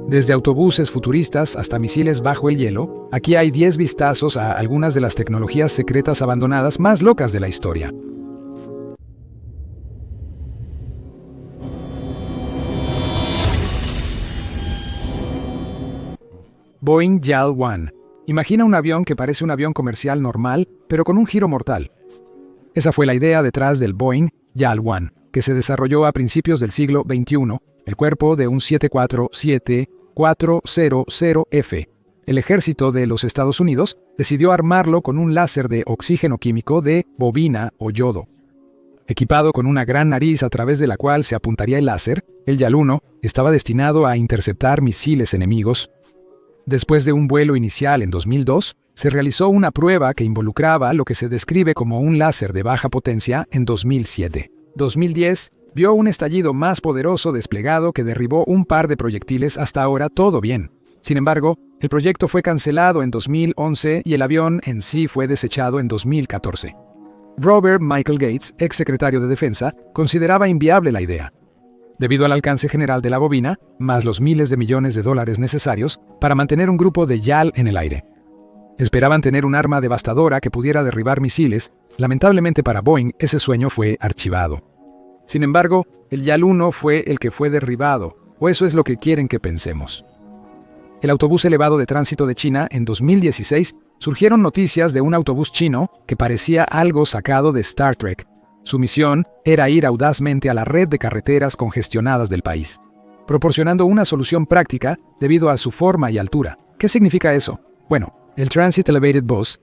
Desde autobuses futuristas hasta misiles bajo el hielo, aquí hay 10 vistazos a algunas de las tecnologías secretas abandonadas más locas de la historia. Boeing YAL-1. Imagina un avión que parece un avión comercial normal, pero con un giro mortal. Esa fue la idea detrás del Boeing YAL-1, que se desarrolló a principios del siglo XXI, el cuerpo de un 747-400F. El ejército de los Estados Unidos decidió armarlo con un láser de oxígeno químico de bobina o yodo. Equipado con una gran nariz a través de la cual se apuntaría el láser, el YAL-1 estaba destinado a interceptar misiles enemigos. Después de un vuelo inicial en 2002, se realizó una prueba que involucraba lo que se describe como un láser de baja potencia en 2007. 2010 vio un estallido más poderoso desplegado que derribó un par de proyectiles. Hasta ahora todo bien. Sin embargo, el proyecto fue cancelado en 2011 y el avión en sí fue desechado en 2014. Robert Michael Gates, ex secretario de Defensa, consideraba inviable la idea, debido al alcance general de la bobina, más los miles de millones de dólares necesarios para mantener un grupo de YAL en el aire. Esperaban tener un arma devastadora que pudiera derribar misiles. Lamentablemente para Boeing, ese sueño fue archivado. Sin embargo, el YAL-1 fue el que fue derribado, o eso es lo que quieren que pensemos. El autobús elevado de tránsito de China, en 2016, surgieron noticias de un autobús chino que parecía algo sacado de Star Trek. Su misión era ir audazmente a la red de carreteras congestionadas del país, proporcionando una solución práctica debido a su forma y altura. ¿Qué significa eso? Bueno, el Transit Elevated Bus,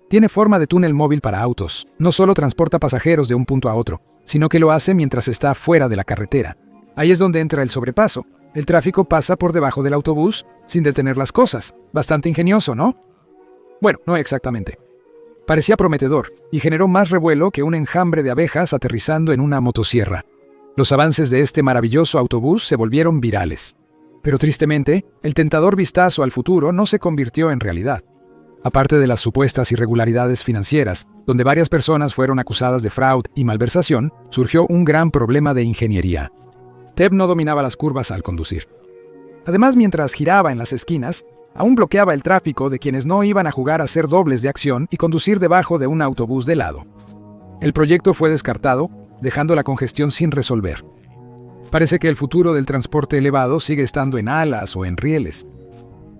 tiene forma de túnel móvil para autos. No solo transporta pasajeros de un punto a otro, sino que lo hace mientras está fuera de la carretera. Ahí es donde entra el sobrepaso. El tráfico pasa por debajo del autobús sin detener las cosas. Bastante ingenioso, ¿no? Bueno, no exactamente. Parecía prometedor y generó más revuelo que un enjambre de abejas aterrizando en una motosierra. Los avances de este maravilloso autobús se volvieron virales. Pero tristemente, el tentador vistazo al futuro no se convirtió en realidad. Aparte de las supuestas irregularidades financieras, donde varias personas fueron acusadas de fraude y malversación, surgió un gran problema de ingeniería. Teb no dominaba las curvas al conducir. Además, mientras giraba en las esquinas, aún bloqueaba el tráfico de quienes no iban a jugar a hacer dobles de acción y conducir debajo de un autobús de lado. El proyecto fue descartado, dejando la congestión sin resolver. Parece que el futuro del transporte elevado sigue estando en alas o en rieles.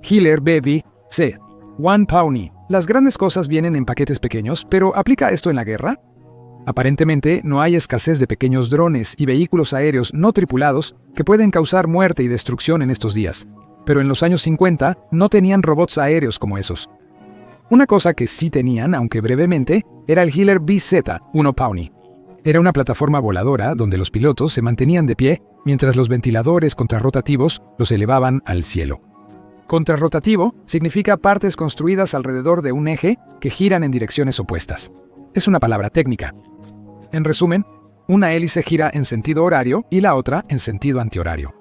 Hiller B.V. C. One Pawnee. Las grandes cosas vienen en paquetes pequeños, pero ¿aplica esto en la guerra? Aparentemente, no hay escasez de pequeños drones y vehículos aéreos no tripulados que pueden causar muerte y destrucción en estos días. Pero en los años 50 no tenían robots aéreos como esos. Una cosa que sí tenían, aunque brevemente, era el Hiller BZ-1 Pawnee. Era una plataforma voladora donde los pilotos se mantenían de pie mientras los ventiladores contrarrotativos los elevaban al cielo. Contrarrotativo significa partes construidas alrededor de un eje que giran en direcciones opuestas. Es una palabra técnica. En resumen, una hélice gira en sentido horario y la otra en sentido antihorario.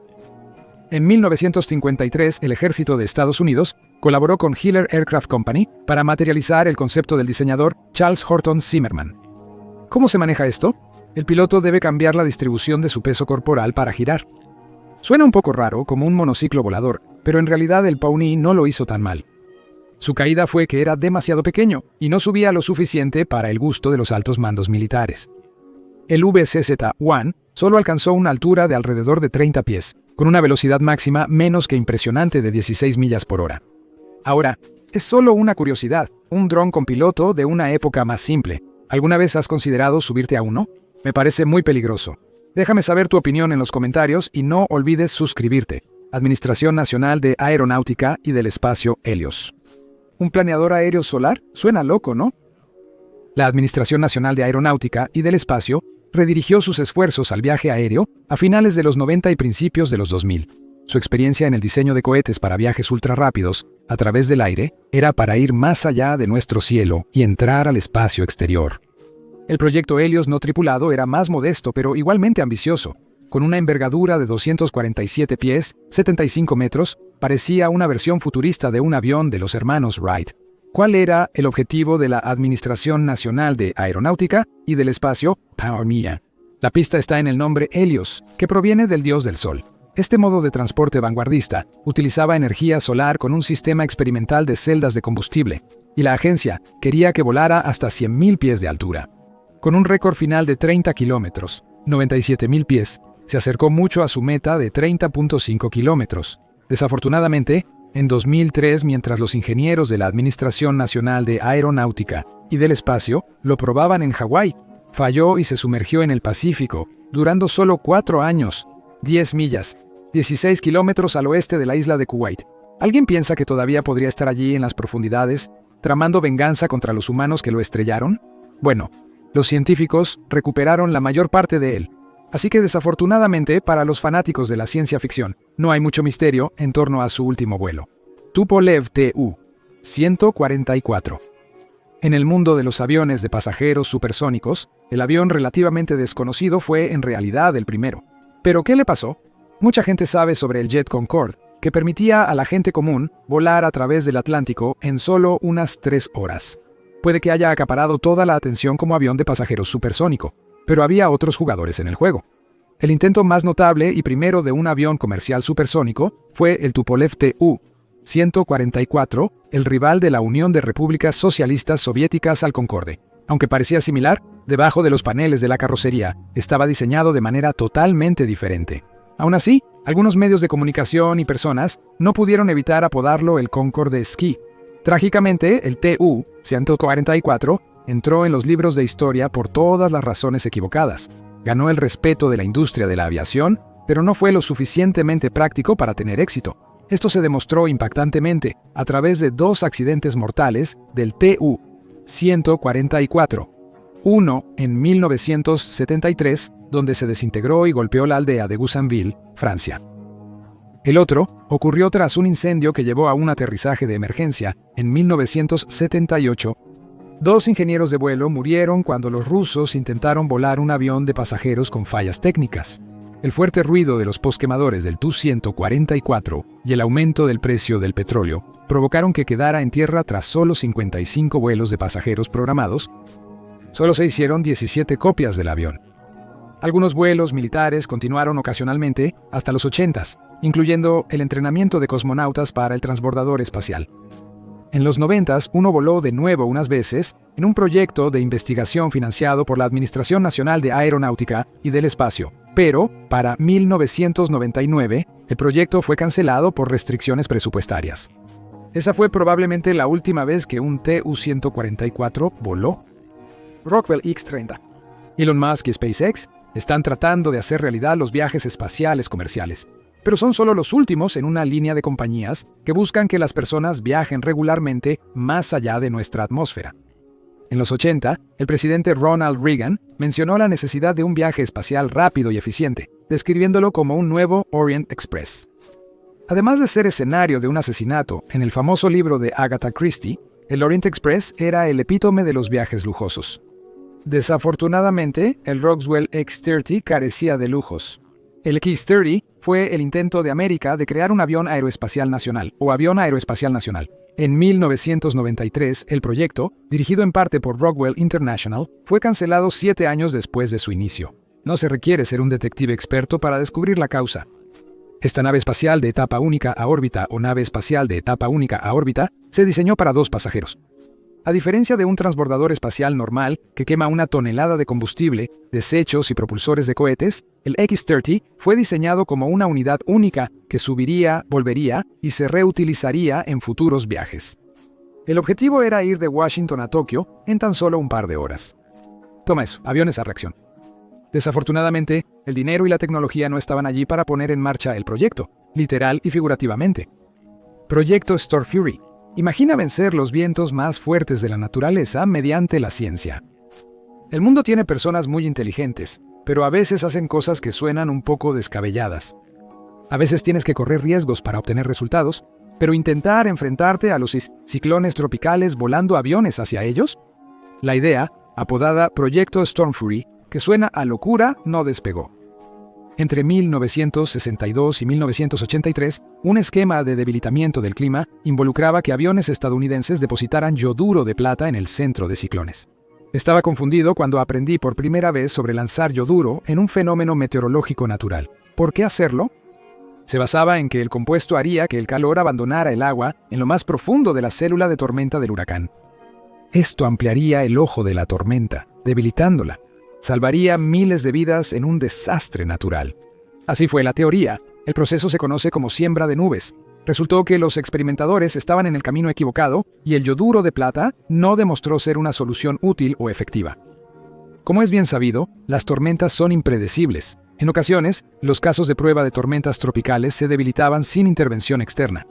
En 1953, el ejército de Estados Unidos colaboró con Hiller Aircraft Company para materializar el concepto del diseñador Charles Horton Zimmerman. ¿Cómo se maneja esto? El piloto debe cambiar la distribución de su peso corporal para girar. Suena un poco raro, como un monociclo volador, pero en realidad el Pawnee no lo hizo tan mal. Su caída fue que era demasiado pequeño y no subía lo suficiente para el gusto de los altos mandos militares. El VCZ-1 solo alcanzó una altura de alrededor de 30 pies, con una velocidad máxima menos que impresionante de 16 millas por hora. Ahora, es solo una curiosidad, un dron con piloto de una época más simple. ¿Alguna vez has considerado subirte a uno? Me parece muy peligroso. Déjame saber tu opinión en los comentarios y no olvides suscribirte. Administración Nacional de Aeronáutica y del Espacio Helios. ¿Un planeador aéreo solar? Suena loco, ¿no? La Administración Nacional de Aeronáutica y del Espacio redirigió sus esfuerzos al viaje aéreo a finales de los 90 y principios de los 2000. Su experiencia en el diseño de cohetes para viajes ultrarrápidos a través del aire era para ir más allá de nuestro cielo y entrar al espacio exterior. El proyecto Helios no tripulado era más modesto pero igualmente ambicioso. Con una envergadura de 247 pies, 75 metros, parecía una versión futurista de un avión de los hermanos Wright. ¿Cuál era el objetivo de la Administración Nacional de Aeronáutica y del Espacio? Power mía. La pista está en el nombre Helios, que proviene del dios del sol. Este modo de transporte vanguardista utilizaba energía solar con un sistema experimental de celdas de combustible, y la agencia quería que volara hasta 100.000 pies de altura. Con un récord final de 30 kilómetros, 97.000 pies, se acercó mucho a su meta de 30.5 kilómetros. Desafortunadamente, en 2003, mientras los ingenieros de la Administración Nacional de Aeronáutica y del Espacio lo probaban en Hawái, falló y se sumergió en el Pacífico, durando solo 4 años, 10 millas, 16 kilómetros al oeste de la isla de Kuwait. ¿Alguien piensa que todavía podría estar allí en las profundidades, tramando venganza contra los humanos que lo estrellaron? Bueno, los científicos recuperaron la mayor parte de él. Así que desafortunadamente para los fanáticos de la ciencia ficción, no hay mucho misterio en torno a su último vuelo. Tupolev Tu-144. En el mundo de los aviones de pasajeros supersónicos, el avión relativamente desconocido fue en realidad el primero. ¿Pero qué le pasó? Mucha gente sabe sobre el Jet Concorde, que permitía a la gente común volar a través del Atlántico en solo unas 3 horas. Puede que haya acaparado toda la atención como avión de pasajeros supersónico, pero había otros jugadores en el juego. El intento más notable y primero de un avión comercial supersónico fue el Tupolev Tu-144, el rival de la Unión de Repúblicas Socialistas Soviéticas al Concorde. Aunque parecía similar, debajo de los paneles de la carrocería estaba diseñado de manera totalmente diferente. Aún así, algunos medios de comunicación y personas no pudieron evitar apodarlo el Concorde Ski. Trágicamente, el Tu-144 entró en los libros de historia por todas las razones equivocadas. Ganó el respeto de la industria de la aviación, pero no fue lo suficientemente práctico para tener éxito. Esto se demostró impactantemente a través de 2 accidentes mortales del Tu-144. Uno en 1973, donde se desintegró y golpeó la aldea de Goussainville, Francia. El otro ocurrió tras un incendio que llevó a un aterrizaje de emergencia en 1978. 2 ingenieros de vuelo murieron cuando los rusos intentaron volar un avión de pasajeros con fallas técnicas. El fuerte ruido de los posquemadores del Tu-144 y el aumento del precio del petróleo provocaron que quedara en tierra tras solo 55 vuelos de pasajeros programados. Solo se hicieron 17 copias del avión. Algunos vuelos militares continuaron ocasionalmente hasta los 80s, incluyendo el entrenamiento de cosmonautas para el transbordador espacial. En los 90s, uno voló de nuevo unas veces en un proyecto de investigación financiado por la Administración Nacional de Aeronáutica y del Espacio, pero para 1999 el proyecto fue cancelado por restricciones presupuestarias. Esa fue probablemente la última vez que un Tu-144 voló. Rockwell X-30. Elon Musk y SpaceX están tratando de hacer realidad los viajes espaciales comerciales, pero son solo los últimos en una línea de compañías que buscan que las personas viajen regularmente más allá de nuestra atmósfera. En los 80, el presidente Ronald Reagan mencionó la necesidad de un viaje espacial rápido y eficiente, describiéndolo como un nuevo Orient Express. Además de ser escenario de un asesinato en el famoso libro de Agatha Christie, el Orient Express era el epítome de los viajes lujosos. Desafortunadamente, el Roswell X-30 carecía de lujos. El X-30 fue el intento de América de crear un avión aeroespacial nacional, o avión aeroespacial nacional. En 1993, el proyecto, dirigido en parte por Rockwell International, fue cancelado 7 años después de su inicio. No se requiere ser un detective experto para descubrir la causa. Esta nave espacial de etapa única a órbita o nave espacial de etapa única a órbita se diseñó para 2 pasajeros. A diferencia de un transbordador espacial normal que quema 1 tonelada de combustible, desechos y propulsores de cohetes, el X-30 fue diseñado como una unidad única que subiría, volvería y se reutilizaría en futuros viajes. El objetivo era ir de Washington a Tokio en tan solo un par de horas. Toma eso, aviones a reacción. Desafortunadamente, el dinero y la tecnología no estaban allí para poner en marcha el proyecto, literal y figurativamente. Proyecto Storm Fury. Imagina vencer los vientos más fuertes de la naturaleza mediante la ciencia. El mundo tiene personas muy inteligentes, pero a veces hacen cosas que suenan un poco descabelladas. A veces tienes que correr riesgos para obtener resultados, pero intentar enfrentarte a los ciclones tropicales volando aviones hacia ellos. La idea, apodada Proyecto Storm Fury, que suena a locura, no despegó. Entre 1962 y 1983, un esquema de debilitamiento del clima involucraba que aviones estadounidenses depositaran yoduro de plata en el centro de ciclones. Estaba confundido cuando aprendí por primera vez sobre lanzar yoduro en un fenómeno meteorológico natural. ¿Por qué hacerlo? Se basaba en que el compuesto haría que el calor abandonara el agua en lo más profundo de la célula de tormenta del huracán. Esto ampliaría el ojo de la tormenta, debilitándola. Salvaría miles de vidas en un desastre natural. Así fue la teoría. El proceso se conoce como siembra de nubes. Resultó que los experimentadores estaban en el camino equivocado y el yoduro de plata no demostró ser una solución útil o efectiva. Como es bien sabido, las tormentas son impredecibles. En ocasiones, los casos de prueba de tormentas tropicales se debilitaban sin intervención externa.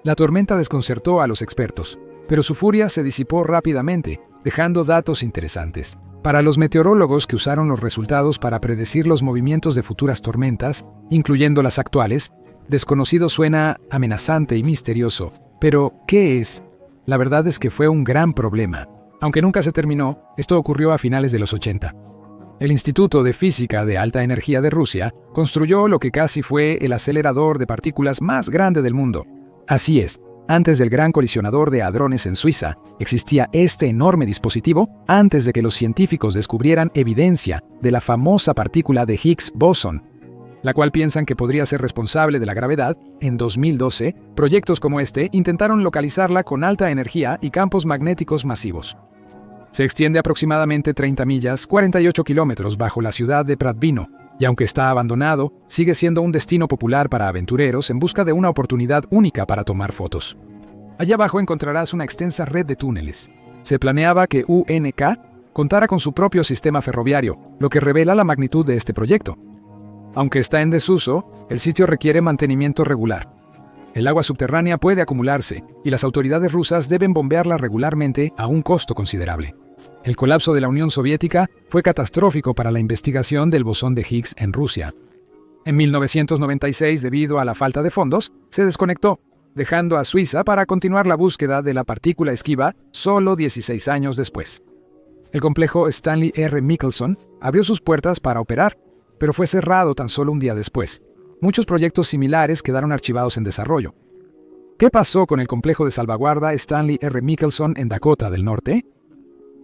La tormenta desconcertó a los expertos, pero su furia se disipó rápidamente, dejando datos interesantes. Para los meteorólogos que usaron los resultados para predecir los movimientos de futuras tormentas, incluyendo las actuales, desconocido suena amenazante y misterioso. Pero, ¿qué es? La verdad es que fue un gran problema. Aunque nunca se terminó, esto ocurrió a finales de los 80. El Instituto de Física de Alta Energía de Rusia construyó lo que casi fue el acelerador de partículas más grande del mundo. Así es, antes del gran colisionador de hadrones en Suiza, existía este enorme dispositivo antes de que los científicos descubrieran evidencia de la famosa partícula de Higgs bosón, la cual piensan que podría ser responsable de la gravedad. En 2012, proyectos como este intentaron localizarla con alta energía y campos magnéticos masivos. Se extiende aproximadamente 30 millas, 48 kilómetros bajo la ciudad de Pradvino, y aunque está abandonado, sigue siendo un destino popular para aventureros en busca de una oportunidad única para tomar fotos. Allá abajo encontrarás una extensa red de túneles. Se planeaba que UNK contara con su propio sistema ferroviario, lo que revela la magnitud de este proyecto. Aunque está en desuso, el sitio requiere mantenimiento regular. El agua subterránea puede acumularse, y las autoridades rusas deben bombearla regularmente a un costo considerable. El colapso de la Unión Soviética fue catastrófico para la investigación del bosón de Higgs en Rusia. En 1996, debido a la falta de fondos, se desconectó, dejando a Suiza para continuar la búsqueda de la partícula esquiva solo 16 años después. El complejo Stanley R. Michelson abrió sus puertas para operar, pero fue cerrado tan solo un día después. Muchos proyectos similares quedaron archivados en desarrollo. ¿Qué pasó con el complejo de salvaguarda Stanley R. Michelson en Dakota del Norte?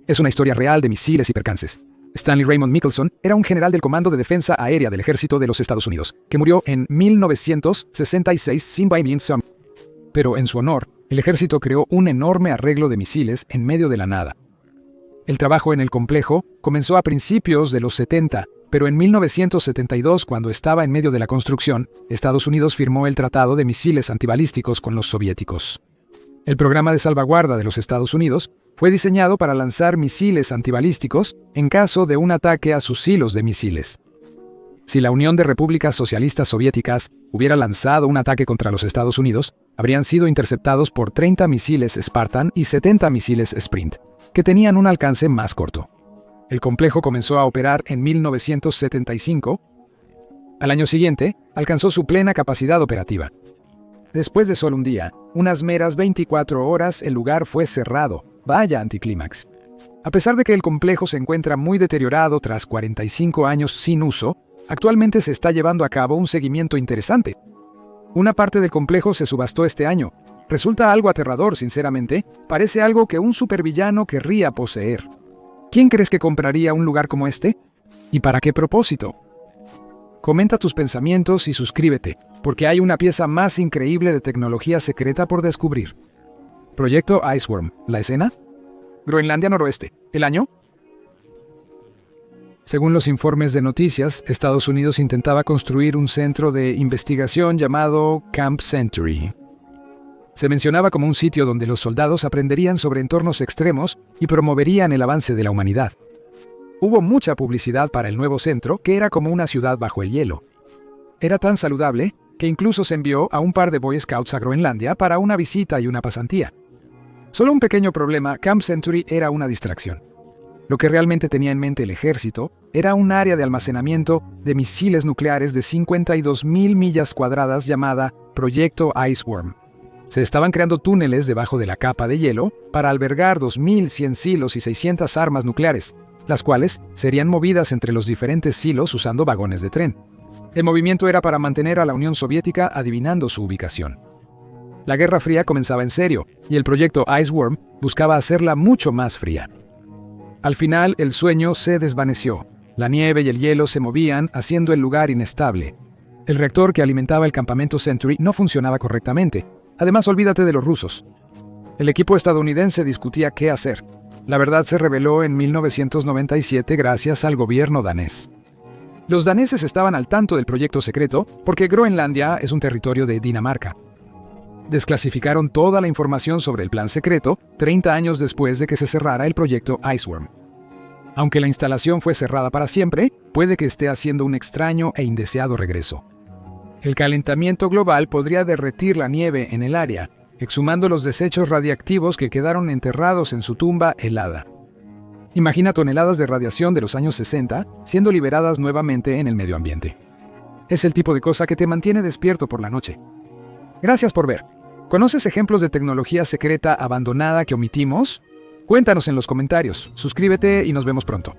Es una historia real de misiles y percances. Stanley Raymond Michelson era un general del Comando de Defensa Aérea del Ejército de los Estados Unidos, que murió en 1966 sin Baimian Summit. Pero en su honor, el ejército creó un enorme arreglo de misiles en medio de la nada. El trabajo en el complejo comenzó a principios de los 70, pero en 1972, cuando estaba en medio de la construcción, Estados Unidos firmó el Tratado de Misiles Antibalísticos con los soviéticos. El programa de salvaguarda de los Estados Unidos fue diseñado para lanzar misiles antibalísticos en caso de un ataque a sus silos de misiles. Si la Unión de Repúblicas Socialistas Soviéticas hubiera lanzado un ataque contra los Estados Unidos, habrían sido interceptados por 30 misiles Spartan y 70 misiles Sprint, que tenían un alcance más corto. El complejo comenzó a operar en 1975. Al año siguiente, alcanzó su plena capacidad operativa. Después de solo un día, unas meras 24 horas, el lugar fue cerrado. Vaya anticlímax. A pesar de que el complejo se encuentra muy deteriorado tras 45 años sin uso, actualmente se está llevando a cabo un seguimiento interesante. Una parte del complejo se subastó este año. Resulta algo aterrador, sinceramente. Parece algo que un supervillano querría poseer. ¿Quién crees que compraría un lugar como este? ¿Y para qué propósito? Comenta tus pensamientos y suscríbete, porque hay una pieza más increíble de tecnología secreta por descubrir. Proyecto Iceworm. ¿La escena? Groenlandia Noroeste. ¿El año? Según los informes de noticias, Estados Unidos intentaba construir un centro de investigación llamado Camp Century. Se mencionaba como un sitio donde los soldados aprenderían sobre entornos extremos y promoverían el avance de la humanidad. Hubo mucha publicidad para el nuevo centro, que era como una ciudad bajo el hielo. Era tan saludable que incluso se envió a un par de Boy Scouts a Groenlandia para una visita y una pasantía. Solo un pequeño problema: Camp Century era una distracción. Lo que realmente tenía en mente el ejército era un área de almacenamiento de misiles nucleares de 52,000 millas cuadradas llamada Proyecto Iceworm. Se estaban creando túneles debajo de la capa de hielo para albergar 2,100 silos y 600 armas nucleares, las cuales serían movidas entre los diferentes silos usando vagones de tren. El movimiento era para mantener a la Unión Soviética adivinando su ubicación. La Guerra Fría comenzaba en serio, y el proyecto Iceworm buscaba hacerla mucho más fría. Al final, el sueño se desvaneció. La nieve y el hielo se movían, haciendo el lugar inestable. El reactor que alimentaba el campamento Century no funcionaba correctamente. Además, olvídate de los rusos. El equipo estadounidense discutía qué hacer. La verdad se reveló en 1997 gracias al gobierno danés. Los daneses estaban al tanto del proyecto secreto porque Groenlandia es un territorio de Dinamarca. Desclasificaron toda la información sobre el plan secreto 30 años después de que se cerrara el proyecto Iceworm. Aunque la instalación fue cerrada para siempre, puede que esté haciendo un extraño e indeseado regreso. El calentamiento global podría derretir la nieve en el área, exhumando los desechos radiactivos que quedaron enterrados en su tumba helada. Imagina toneladas de radiación de los años 60 siendo liberadas nuevamente en el medio ambiente. Es el tipo de cosa que te mantiene despierto por la noche. Gracias por ver. ¿Conoces ejemplos de tecnología secreta abandonada que omitimos? Cuéntanos en los comentarios, suscríbete y nos vemos pronto.